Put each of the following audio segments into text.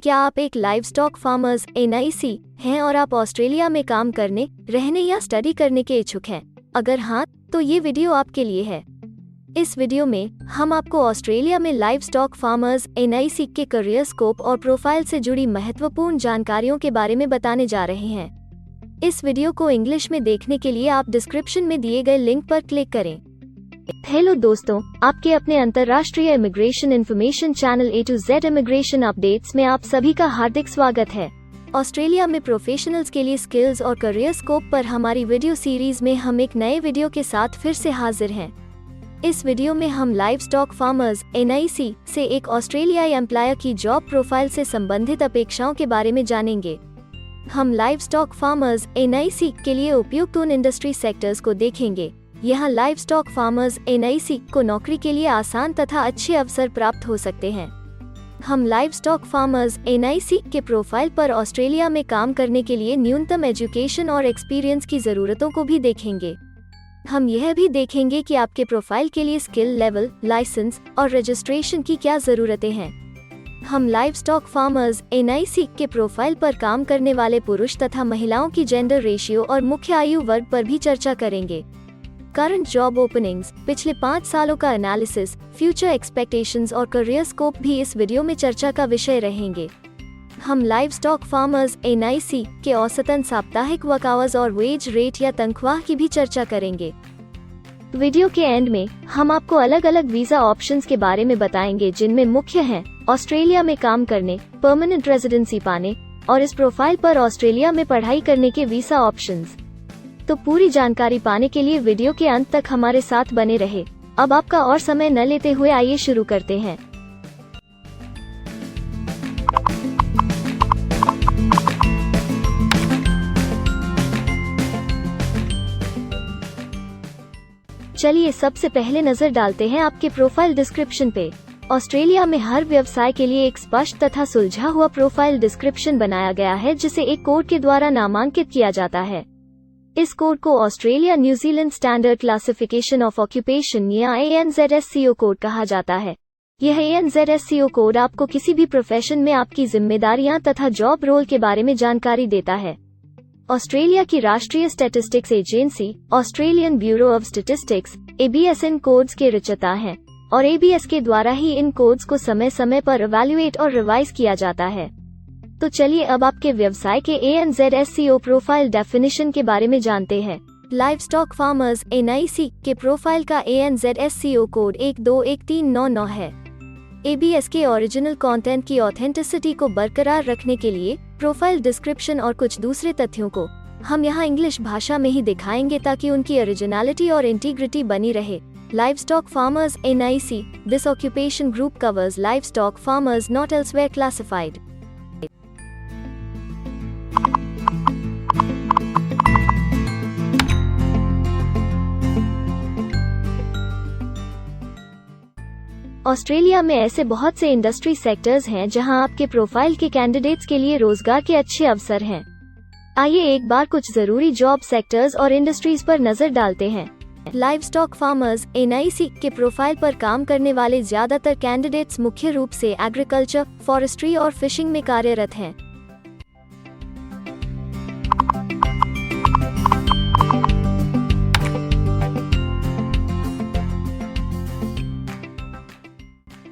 क्या आप एक लाइव स्टॉक फार्मर्स NIC हैं और आप ऑस्ट्रेलिया में काम करने, रहने या स्टडी करने के इच्छुक हैं? अगर हाँ, तो ये वीडियो आपके लिए है। इस वीडियो में हम आपको ऑस्ट्रेलिया में लाइव स्टॉक फार्मर्स NIC के करियर स्कोप और प्रोफाइल से जुड़ी महत्वपूर्ण जानकारियों के बारे में बताने जा रहे हैं। इस वीडियो को इंग्लिश में देखने के लिए आप डिस्क्रिप्शन में दिए गए लिंक पर क्लिक करें। हेलो दोस्तों, आपके अपने अंतर्राष्ट्रीय immigration information channel A to Z immigration updates में आप सभी का हार्दिक स्वागत है। ऑस्ट्रेलिया में प्रोफेशनल्स के लिए स्किल्स और करियर स्कोप पर हमारी वीडियो सीरीज में हम एक नए वीडियो के साथ फिर से हाजिर हैं। इस वीडियो में हम लाइव स्टॉक फार्मर्स NIC से एक ऑस्ट्रेलियाई एम्प्लॉयर की जॉब प्रोफाइल से संबंधित अपेक्षाओं के बारे में जानेंगे। हम लाइव स्टॉक फार्मर्स NIC के लिए उपयुक्त उन इंडस्ट्री सेक्टर्स को देखेंगे। यहाँ लाइव स्टॉक फार्मर्स NIC को नौकरी के लिए आसान तथा अच्छे अवसर प्राप्त हो सकते हैं। हम लाइव स्टॉक फार्मर्स NIC के प्रोफाइल पर ऑस्ट्रेलिया में काम करने के लिए न्यूनतम एजुकेशन और एक्सपीरियंस की ज़रूरतों को भी देखेंगे। हम यह भी देखेंगे कि आपके प्रोफाइल के लिए स्किल लेवल, लाइसेंस और रजिस्ट्रेशन की क्या ज़रूरतें हैं। हम लाइव स्टॉक फार्मर्स NIC के प्रोफाइल पर काम करने वाले पुरुष तथा महिलाओं की जेंडर रेशियो और मुख्य आयु वर्ग पर भी चर्चा करेंगे। करंट जॉब ओपनिंग्स, पिछले 5 सालों का एनालिसिस, फ्यूचर एक्सपेक्टेशंस और करियर स्कोप भी इस वीडियो में चर्चा का विषय रहेंगे। हम लाइव स्टॉक फार्मर्स NIC के औसतन साप्ताहिक वर्क आवर्स और वेज रेट या तनख्वाह की भी चर्चा करेंगे। वीडियो के एंड में हम आपको अलग अलग वीजा ऑप्शंस के बारे में बताएंगे, जिनमें मुख्य हैं ऑस्ट्रेलिया में काम करने, परमानेंट रेजिडेंसी पाने और इस प्रोफाइल पर ऑस्ट्रेलिया में पढ़ाई करने के वीजा ऑप्शंस। तो पूरी जानकारी पाने के लिए वीडियो के अंत तक हमारे साथ बने रहे। अब आपका और समय न लेते हुए आइए शुरू करते हैं। चलिए सबसे पहले नजर डालते हैं आपके प्रोफाइल डिस्क्रिप्शन पे। ऑस्ट्रेलिया में हर व्यवसाय के लिए एक स्पष्ट तथा सुलझा हुआ प्रोफाइल डिस्क्रिप्शन बनाया गया है, जिसे एक कोड के द्वारा नामांकित किया जाता है। इस कोड को Australia New Zealand standard classification of occupation या ANZSCO कोड कहा जाता है। यह ANZSCO कोड आपको किसी भी प्रोफेशन में आपकी जिम्मेदारियां तथा जॉब रोल के बारे में जानकारी देता है। ऑस्ट्रेलिया की राष्ट्रीय statistics agency Australian bureau of statistics ABS in codes के रचयिता हैं और ABS के द्वारा ही इन कोड्स को समय समय पर इवैल्यूएट और रिवाइज किया जाता है। तो चलिए अब आपके व्यवसाय के ANZSCO प्रोफाइल डेफिनेशन के बारे में जानते हैं। लाइव स्टॉक फार्मर्स NIC के प्रोफाइल का ANZSCO कोड 121399 है। ABS के ओरिजिनल कंटेंट की ऑथेंटिसिटी को बरकरार रखने के लिए प्रोफाइल डिस्क्रिप्शन और कुछ दूसरे तथ्यों को हम यहाँ इंग्लिश भाषा में ही दिखाएंगे, ताकि उनकी ओरिजिनलिटी और इंटीग्रिटी बनी रहे। Live stock farmers NIC, this occupation group covers live stock farmers not elsewhere classified. Australia में ऐसे बहुत से इंडस्ट्री सेक्टर्स हैं जहां आपके प्रोफाइल के कैंडिडेट्स के लिए रोजगार के अच्छे अवसर हैं। आइए एक बार कुछ जरूरी जॉब सेक्टर्स और इंडस्ट्रीज पर नजर डालते हैं। लाइव स्टॉक फार्मर्स NIC के प्रोफाइल पर काम करने वाले ज्यादातर कैंडिडेट्स मुख्य रूप से एग्रीकल्चर, फॉरेस्ट्री और फिशिंग में कार्यरत हैं।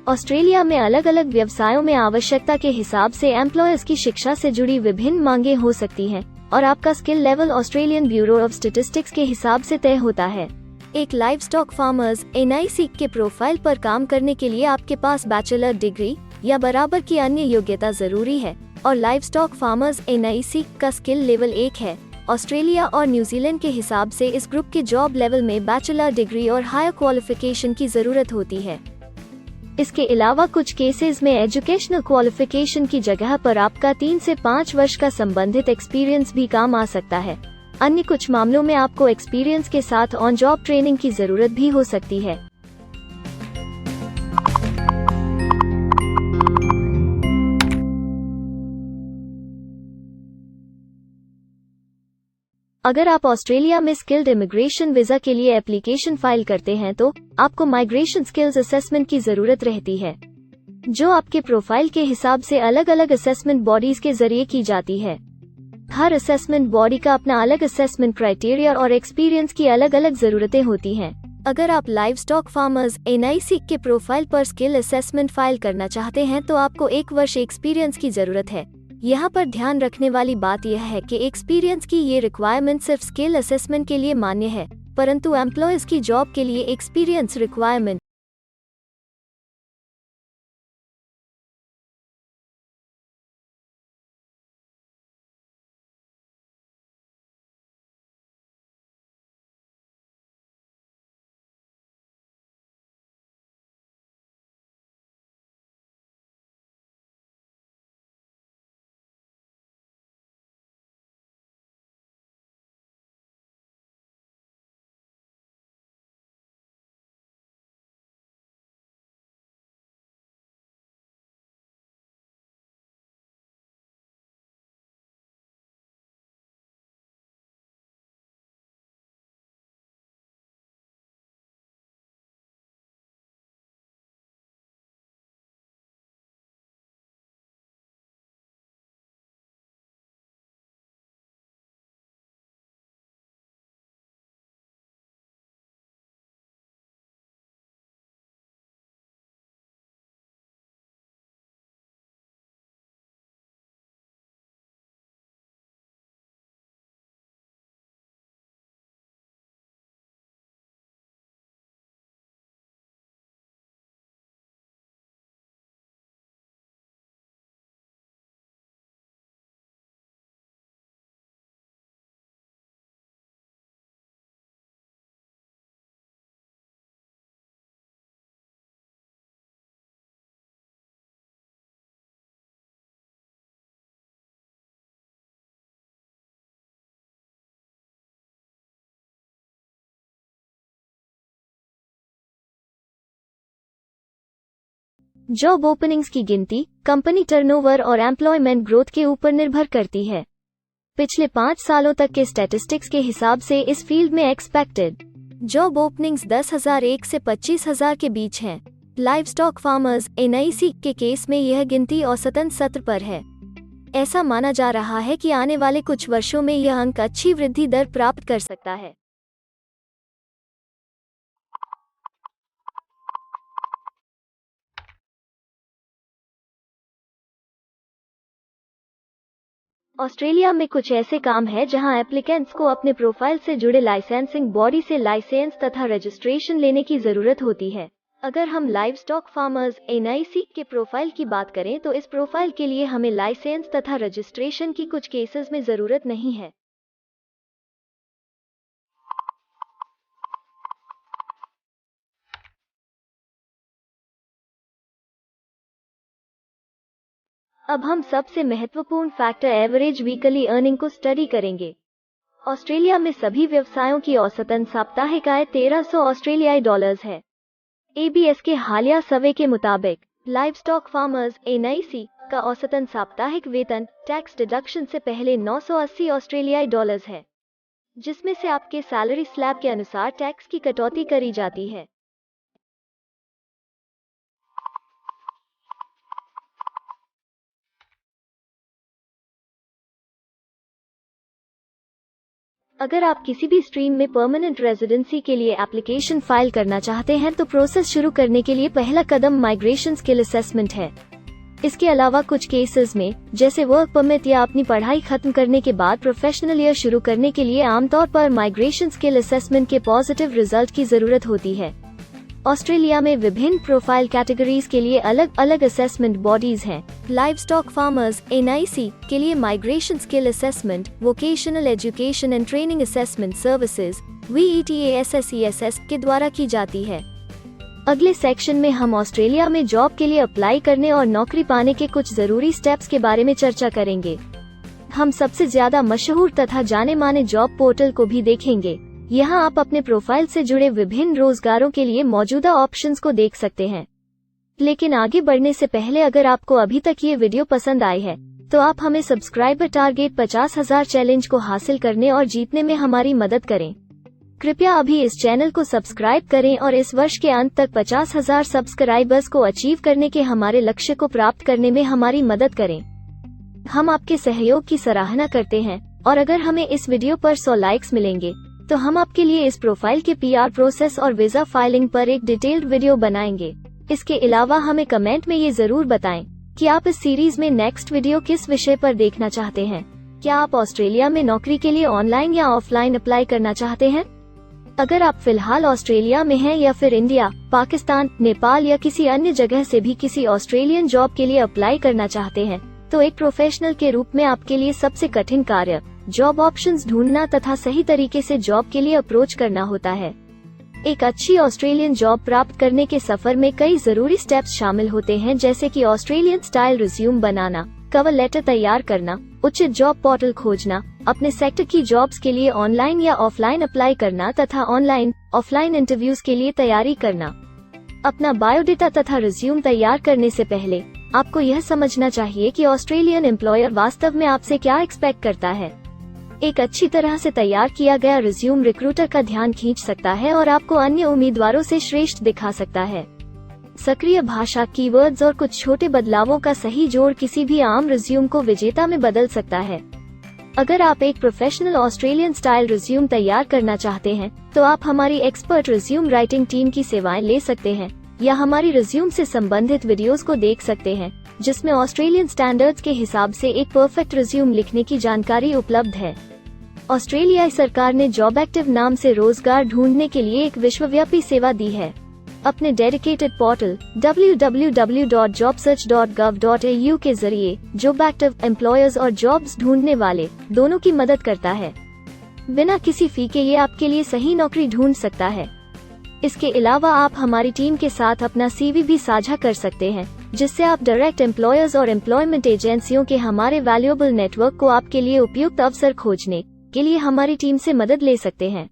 ऑस्ट्रेलिया में अलग अलग व्यवसायों में आवश्यकता के हिसाब से एम्प्लॉयर्स की शिक्षा से जुड़ी विभिन्न मांगें हो सकती हैं और आपका skill level Australian bureau of statistics के हिसाब से तय होता है। एक लाइव स्टॉक फार्मर्स NIC के प्रोफाइल पर काम करने के लिए आपके पास बैचलर डिग्री या बराबर की अन्य योग्यता जरूरी है और लाइव स्टॉक फार्मर्स NIC का स्किल लेवल 1 है। ऑस्ट्रेलिया और न्यूजीलैंड के हिसाब से इस ग्रुप के जॉब लेवल में बैचलर डिग्री और हायर क्वालिफिकेशन की जरूरत होती है। इसके अलावा कुछ केसेस में एजुकेशनल क्वालिफिकेशन की जगह पर आपका 3 से 5 वर्ष का संबंधित एक्सपीरियंस भी काम आ सकता है। अन्य कुछ मामलों में आपको एक्सपीरियंस के साथ ऑन जॉब ट्रेनिंग की जरूरत भी हो सकती है। अगर आप ऑस्ट्रेलिया में स्किल्ड इमिग्रेशन वीजा के लिए एप्लीकेशन फाइल करते हैं तो आपको माइग्रेशन स्किल्स असेसमेंट की जरूरत रहती है। जो आपके प्रोफाइल के हिसाब से अलग अलग असेसमेंट बॉडीज के जरिए की जाती है। हर असेसमेंट बॉडी का अपना अलग असेसमेंट क्राइटेरिया और एक्सपीरियंस की अलग अलग जरूरतें होती हैं। अगर आप लाइवस्टॉक फार्मर्स NIC के प्रोफाइल पर स्किल असेसमेंट फाइल करना चाहते हैं तो आपको 1 वर्ष एक्सपीरियंस की जरूरत है। यहाँ पर ध्यान रखने वाली बात यह है कि एक्सपीरियंस की ये रिक्वायरमेंट सिर्फ स्किल असेसमेंट के लिए मान्य है, परंतु एम्प्लॉयज की जॉब के लिए एक्सपीरियंस रिक्वायरमेंट जॉब ओपनिंग्स की गिनती कंपनी टर्नओवर और एम्प्लॉयमेंट ग्रोथ के ऊपर निर्भर करती है। पिछले 5 सालों तक के स्टैटिस्टिक्स के हिसाब से इस फील्ड में एक्सपेक्टेड जॉब ओपनिंग्स 10,001 से 25,000 के बीच हैं। लाइवस्टॉक फार्मर्स NIC के केस में यह गिनती औसतन 70 पर है। ऐसा माना जा रहा है कि आने वाले कुछ वर्षों में यह अंक अच्छी वृद्धि दर प्राप्त कर सकता है। ऑस्ट्रेलिया में कुछ ऐसे काम हैं जहां एप्लीकेंट्स को अपने प्रोफाइल से जुड़े लाइसेंसिंग बॉडी से लाइसेंस तथा रजिस्ट्रेशन लेने की जरूरत होती है। अगर हम लाइवस्टॉक फार्मर्स NIC के प्रोफाइल की बात करें तो इस प्रोफाइल के लिए हमें लाइसेंस तथा रजिस्ट्रेशन की कुछ केसेस में जरूरत नहीं है। अब हम सबसे महत्वपूर्ण फैक्टर एवरेज वीकली अर्निंग को स्टडी करेंगे। ऑस्ट्रेलिया में सभी व्यवसायों की औसतन साप्ताहिक आय 1300 ऑस्ट्रेलियाई डॉलर्स है। ABS के हालिया सर्वे के मुताबिक लाइवस्टॉक फार्मर्स NIC का औसतन साप्ताहिक वेतन टैक्स डिडक्शन से पहले 980 ऑस्ट्रेलियाई डॉलर्स है, जिसमें से आपके सैलरी स्लैब के अनुसार टैक्स की कटौती करी जाती है। अगर आप किसी भी स्ट्रीम में परमानेंट रेजिडेंसी के लिए एप्लीकेशन फाइल करना चाहते हैं तो प्रोसेस शुरू करने के लिए पहला कदम माइग्रेशन स्किल असेसमेंट है। इसके अलावा कुछ केसेस में, जैसे वर्क परमिट या अपनी पढ़ाई खत्म करने के बाद प्रोफेशनल ईयर शुरू करने के लिए आमतौर पर माइग्रेशन स्किल असेसमेंट के पॉजिटिव रिजल्ट की जरूरत होती है। ऑस्ट्रेलिया में विभिन्न प्रोफाइल कैटेगरीज के लिए अलग अलग असेसमेंट बॉडीज हैं। लाइवस्टॉक फार्मर्स NIC के लिए migration skill assessment vocational education and training assessment services VETASSESS के द्वारा की जाती है। अगले सेक्शन में हम ऑस्ट्रेलिया में जॉब के लिए अप्लाई करने और नौकरी पाने के कुछ जरूरी स्टेप्स के बारे में चर्चा करेंगे। हम सबसे ज्यादा मशहूर तथा जाने माने जॉब पोर्टल को भी देखेंगे। यहाँ आप अपने प्रोफाइल से जुड़े विभिन्न रोजगारों के लिए मौजूदा ऑप्शंस को देख सकते हैं। लेकिन आगे बढ़ने से पहले अगर आपको अभी तक ये वीडियो पसंद आई है तो आप हमें सब्सक्राइबर टारगेट 50,000 चैलेंज को हासिल करने और जीतने में हमारी मदद करें। कृपया अभी इस चैनल को सब्सक्राइब करें और इस वर्ष के अंत तक 50,000 सब्सक्राइबर्स को अचीव करने के हमारे लक्ष्य को प्राप्त करने में हमारी मदद करें। हम आपके सहयोग की सराहना करते हैं और अगर हमें इस वीडियो पर 100 लाइक्स मिलेंगे तो हम आपके लिए इस प्रोफाइल के PR प्रोसेस और वीजा फाइलिंग पर एक डिटेल्ड वीडियो बनाएंगे। इसके अलावा हमें कमेंट में ये जरूर बताएं कि आप इस सीरीज में नेक्स्ट वीडियो किस विषय पर देखना चाहते हैं। क्या आप ऑस्ट्रेलिया में नौकरी के लिए ऑनलाइन या ऑफलाइन अप्लाई करना चाहते हैं? अगर आप फिलहाल ऑस्ट्रेलिया में हैं या फिर इंडिया, पाकिस्तान, नेपाल या किसी अन्य जगह से भी किसी ऑस्ट्रेलियन जॉब के लिए अप्लाई करना चाहते हैं, तो एक प्रोफेशनल के रूप में आपके लिए सबसे कठिन कार्य जॉब ऑप्शंस ढूंढना तथा सही तरीके से जॉब के लिए अप्रोच करना होता है। एक अच्छी ऑस्ट्रेलियन जॉब प्राप्त करने के सफर में कई जरूरी स्टेप्स शामिल होते हैं, जैसे कि ऑस्ट्रेलियन स्टाइल रिज्यूम बनाना, कवर लेटर तैयार करना, उचित जॉब पोर्टल खोजना, अपने सेक्टर की जॉब्स के लिए ऑनलाइन या ऑफलाइन अप्लाई करना तथा ऑनलाइन ऑफलाइन इंटरव्यूज के लिए तैयारी करना। अपना बायोडेटा तथा रिज्यूम तैयार करने से पहले आपको यह समझना चाहिए कि ऑस्ट्रेलियन एम्प्लॉयर वास्तव में आपसे क्या एक्सपेक्ट करता है। एक अच्छी तरह से तैयार किया गया रिज्यूम रिक्रूटर का ध्यान खींच सकता है और आपको अन्य उम्मीदवारों से श्रेष्ठ दिखा सकता है। सक्रिय भाषा, कीवर्ड्स और कुछ छोटे बदलावों का सही जोड़ किसी भी आम रिज्यूम को विजेता में बदल सकता है। अगर आप एक प्रोफेशनल ऑस्ट्रेलियन स्टाइल रिज्यूम तैयार करना चाहते हैं, तो आप हमारी एक्सपर्ट रिज्यूम राइटिंग टीम की सेवाएं ले सकते हैं या हमारी रिज्यूम से संबंधित वीडियोस को देख सकते हैं, जिसमें ऑस्ट्रेलियन स्टैंडर्ड्स के हिसाब से एक परफेक्ट रिज्यूम लिखने की जानकारी उपलब्ध है। ऑस्ट्रेलियाई सरकार ने जॉब एक्टिव नाम से रोजगार ढूंढने के लिए एक विश्वव्यापी सेवा दी है। अपने डेडिकेटेड पोर्टल www.jobsearch.gov.au के जरिए जॉब एक्टिव एम्प्लॉयर्स और जॉब्स ढूंढने वाले दोनों की मदद करता है। बिना किसी फी के ये आपके लिए सही नौकरी ढूंढ सकता है। इसके अलावा आप हमारी टीम के साथ अपना CV भी साझा कर सकते हैं, जिससे आप डायरेक्ट एम्प्लॉयर्स और एम्प्लॉयमेंट एजेंसियों के हमारे वैल्यूएबल नेटवर्क को आपके लिए उपयुक्त अवसर खोजने के लिए हमारी टीम से मदद ले सकते हैं।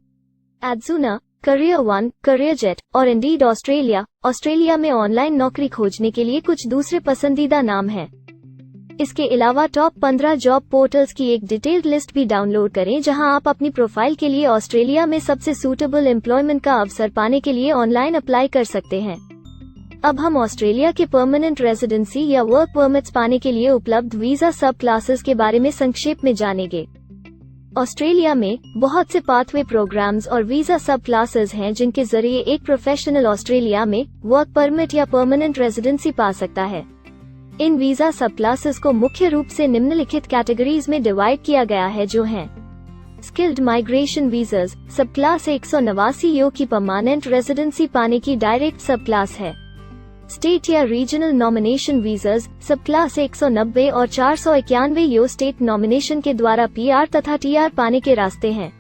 एडजूना, करियर वन, करियर जेट और इंडीड ऑस्ट्रेलिया में ऑनलाइन नौकरी खोजने के लिए कुछ दूसरे पसंदीदा नाम हैं। इसके अलावा टॉप 15 जॉब पोर्टल्स की एक डिटेल्ड लिस्ट भी डाउनलोड करें, जहां आप अपनी प्रोफाइल के लिए ऑस्ट्रेलिया में सबसे सूटेबल एम्प्लॉयमेंट का अवसर पाने के लिए ऑनलाइन अप्लाई कर सकते हैं। अब हम ऑस्ट्रेलिया के परमानेंट रेजिडेंसी या वर्क परमिट्स पाने के लिए उपलब्ध वीजा सब क्लासेस के बारे में संक्षेप में जानेंगे। ऑस्ट्रेलिया में बहुत से पाथवे प्रोग्राम्स और वीजा सब क्लासेस हैं, जिनके जरिए एक प्रोफेशनल ऑस्ट्रेलिया में वर्क परमिट या परमानेंट रेजिडेंसी पा सकता है। इन वीजा सब क्लासेस को मुख्य रूप से निम्नलिखित कैटेगरीज में डिवाइड किया गया है, जो हैं स्किल्ड माइग्रेशन वीजास सब क्लास 189 यो की परमानेंट रेजिडेंसी पाने की डायरेक्ट सब क्लास है। स्टेट या रीजनल नॉमिनेशन वीजास सब क्लास 190 और 491 यो स्टेट नॉमिनेशन के द्वारा PR तथा TR पाने के रास्ते हैं।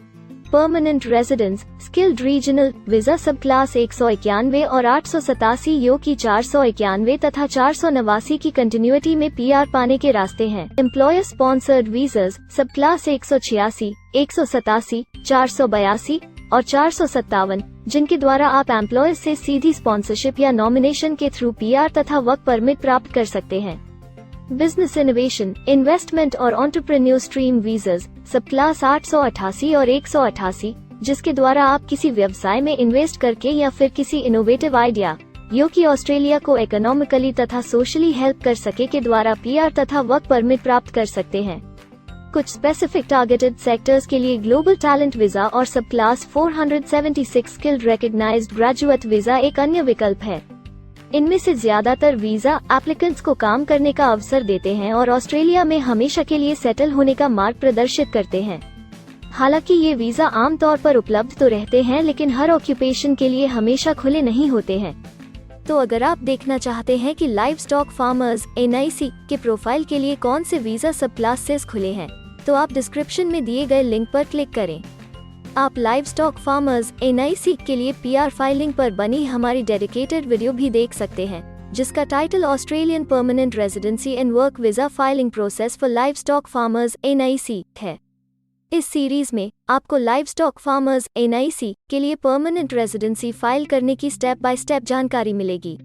Permanent residence skilled regional visa सब क्लास 191 और 887 यो की 491 तथा 489 की कंटिन्यूटी में PR पाने के रास्ते हैं। एम्प्लॉयर स्पॉन्सर्ड वीजास सब क्लास 186, 187, 482 और 457, जिनके द्वारा आप एम्प्लॉयर से सीधी स्पॉन्सरशिप या नॉमिनेशन के थ्रू PR तथा वर्क परमिट प्राप्त कर सकते हैं। बिजनेस इनोवेशन, इन्वेस्टमेंट और एंटरप्रेन्योर स्ट्रीम वीजास सब क्लास 888 और 188, जिसके द्वारा आप किसी व्यवसाय में इन्वेस्ट करके या फिर किसी इनोवेटिव आइडिया जो कि ऑस्ट्रेलिया को इकोनॉमिकली तथा सोशली हेल्प कर सके के द्वारा PR तथा वर्क परमिट प्राप्त कर सकते हैं। कुछ स्पेसिफिक टारगेटेड सेक्टर्स के लिए ग्लोबल टैलेंट वीजा और सब class 476 skilled recognised graduate visa एक अन्य विकल्प है। इनमें से ज्यादातर वीजा एप्लीकेंट्स को काम करने का अवसर देते हैं और ऑस्ट्रेलिया में हमेशा के लिए सेटल होने का मार्ग प्रदर्शित करते हैं। हालांकि ये वीजा आमतौर पर उपलब्ध तो रहते हैं, लेकिन हर ऑक्यूपेशन के लिए हमेशा खुले नहीं होते हैं। तो अगर आप देखना चाहते हैं कि लाइवस्टॉक फार्मर्स NIC के प्रोफाइल के लिए कौन से वीजा सब क्लासेस खुले हैं, तो आप डिस्क्रिप्शन में दिए गए लिंक पर क्लिक करें। आप लाइवस्टॉक फार्मर्स NIC के लिए PR फाइलिंग पर बनी हमारी डेडिकेटेड वीडियो भी देख सकते हैं, जिसका title Australian permanent residency and work visa filing process for livestock farmers NIC है। इस सीरीज में आपको लाइवस्टॉक फार्मर्स NIC के लिए परमानेंट रेजिडेंसी फाइल करने की स्टेप बाय स्टेप जानकारी मिलेगी।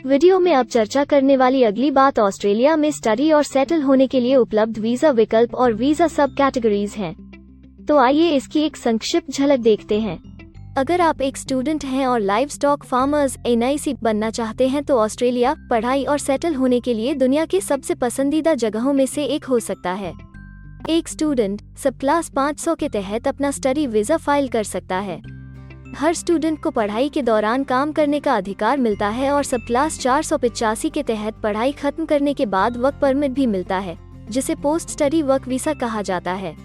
वीडियो में अब चर्चा करने वाली अगली बात ऑस्ट्रेलिया में स्टडी और सेटल होने के लिए उपलब्ध वीजा विकल्प और वीजा सब कैटेगरीज हैं। तो आइए इसकी एक संक्षिप्त झलक देखते हैं। अगर आप एक स्टूडेंट हैं और लाइव स्टॉक फार्मर्स NIC बनना चाहते हैं तो ऑस्ट्रेलिया पढ़ाई और सेटल होने के लिए दुनिया के सबसे पसंदीदा जगहों में से एक हो सकता है। एक स्टूडेंट सब क्लास 500 के तहत अपना स्टडी वीजा फाइल कर सकता है। हर स्टूडेंट को पढ़ाई के दौरान काम करने का अधिकार मिलता है और सब क्लास 485 के तहत पढ़ाई खत्म करने के बाद वर्क परमिट भी मिलता है, जिसे पोस्ट स्टडी वर्क वीसा कहा जाता है।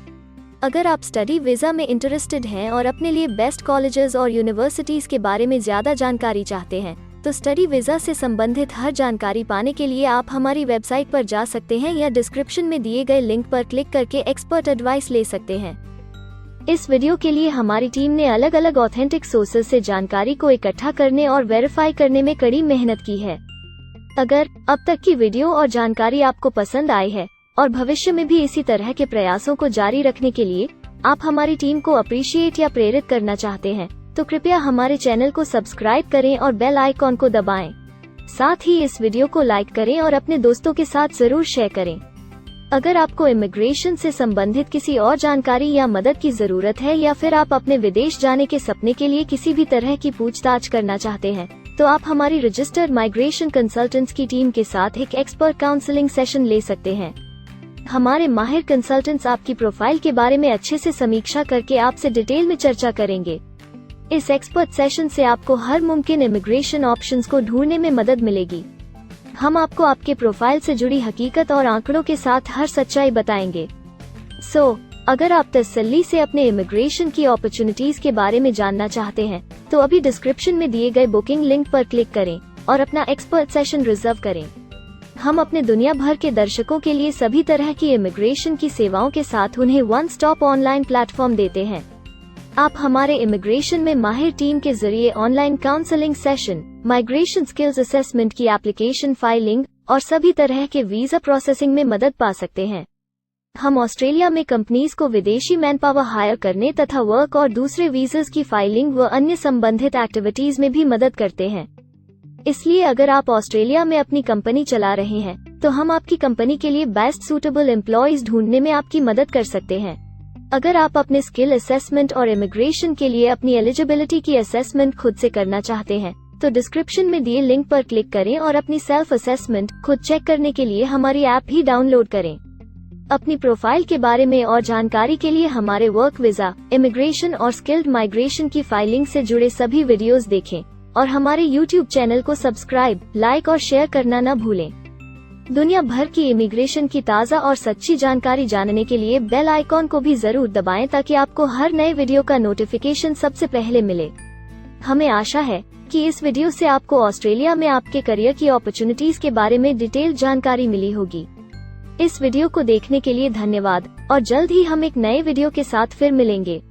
अगर आप स्टडी वीजा में इंटरेस्टेड हैं और अपने लिए बेस्ट कॉलेजेस और यूनिवर्सिटीज के बारे में ज्यादा जानकारी चाहते हैं, तो स्टडी वीजा से संबंधित हर जानकारी पाने के लिए आप हमारी वेबसाइट पर जा सकते हैं या डिस्क्रिप्शन में दिए गए लिंक पर क्लिक करके एक्सपर्ट एडवाइस ले सकते हैं। इस वीडियो के लिए हमारी टीम ने अलग अलग ऑथेंटिक सोर्सेज से जानकारी को इकट्ठा करने और वेरीफाई करने में कड़ी मेहनत की है। अगर अब तक की वीडियो और जानकारी आपको पसंद आई है और भविष्य में भी इसी तरह के प्रयासों को जारी रखने के लिए आप हमारी टीम को अप्रिशिएट या प्रेरित करना चाहते हैं, तो कृपया हमारे चैनल को सब्सक्राइब करें और बेल आइकॉन को दबाएं। साथ ही इस वीडियो को लाइक करें और अपने दोस्तों के साथ जरूर शेयर करें। अगर आपको इमिग्रेशन से संबंधित किसी और जानकारी या मदद की जरूरत है या फिर आप अपने विदेश जाने के सपने के लिए किसी भी तरह की पूछताछ करना चाहते हैं, तो आप हमारी रजिस्टर्ड माइग्रेशन कंसल्टेंट्स की टीम के साथ एक एक्सपर्ट काउंसलिंग सेशन ले सकते हैं। हमारे माहिर कंसल्टेंट्स आपकी प्रोफाइल के बारे में अच्छे से समीक्षा करके आपसे डिटेल में चर्चा करेंगे। इस एक्सपर्ट सेशन से आपको हर मुमकिन इमिग्रेशन ऑप्शंस को ढूंढने में मदद मिलेगी। हम आपको आपके प्रोफाइल से जुड़ी हकीकत और आंकड़ों के साथ हर सच्चाई बताएंगे। अगर आप तसल्ली से अपने इमिग्रेशन की अपॉर्चुनिटीज के बारे में जानना चाहते हैं, तो अभी डिस्क्रिप्शन में दिए गए बुकिंग लिंक पर क्लिक करें और अपना एक्सपर्ट सेशन रिजर्व करें। हम अपने दुनिया भर के दर्शकों के लिए सभी तरह की इमिग्रेशन की सेवाओं के साथ उन्हें वन स्टॉप ऑनलाइन प्लेटफॉर्म देते हैं। आप हमारे इमिग्रेशन में माहिर टीम के जरिए online counselling session, migration skills assessment की एप्लीकेशन फाइलिंग और सभी तरह के वीजा प्रोसेसिंग में मदद पा सकते हैं। हम ऑस्ट्रेलिया में कंपनीज को विदेशी मैन पावर हायर करने तथा वर्क और दूसरे वीजास की फाइलिंग व अन्य संबंधित एक्टिविटीज में भी मदद करते हैं। इसलिए अगर आप ऑस्ट्रेलिया में अपनी कंपनी चला रहे हैं, तो हम आपकी कंपनी के लिए बेस्ट सूटेबल एम्प्लॉयज ढूंढने में आपकी मदद कर सकते हैं। अगर आप अपने स्किल असेसमेंट और इमिग्रेशन के लिए अपनी एलिजिबिलिटी की असेसमेंट खुद से करना चाहते हैं, तो डिस्क्रिप्शन में दिए लिंक पर क्लिक करें और अपनी सेल्फ असेसमेंट खुद चेक करने के लिए हमारी ऐप भी डाउनलोड करें। अपनी प्रोफाइल के बारे में और जानकारी के लिए हमारे वर्क वीजा, इमिग्रेशन और स्किल्ड माइग्रेशन की फाइलिंग से जुड़े सभी वीडियोस देखें और हमारे YouTube चैनल को सब्सक्राइब, लाइक और शेयर करना न भूलें। दुनिया भर की इमिग्रेशन की ताज़ा और सच्ची जानकारी जानने के लिए बेल आइकॉन को भी जरूर दबाएं ताकि आपको हर नए वीडियो का नोटिफिकेशन सबसे पहले मिले। हमें आशा है कि इस वीडियो से आपको ऑस्ट्रेलिया में आपके करियर की अपॉर्चुनिटीज के बारे में डिटेल जानकारी मिली होगी। इस वीडियो को देखने के लिए धन्यवाद और जल्द ही हम एक नए वीडियो के साथ फिर मिलेंगे।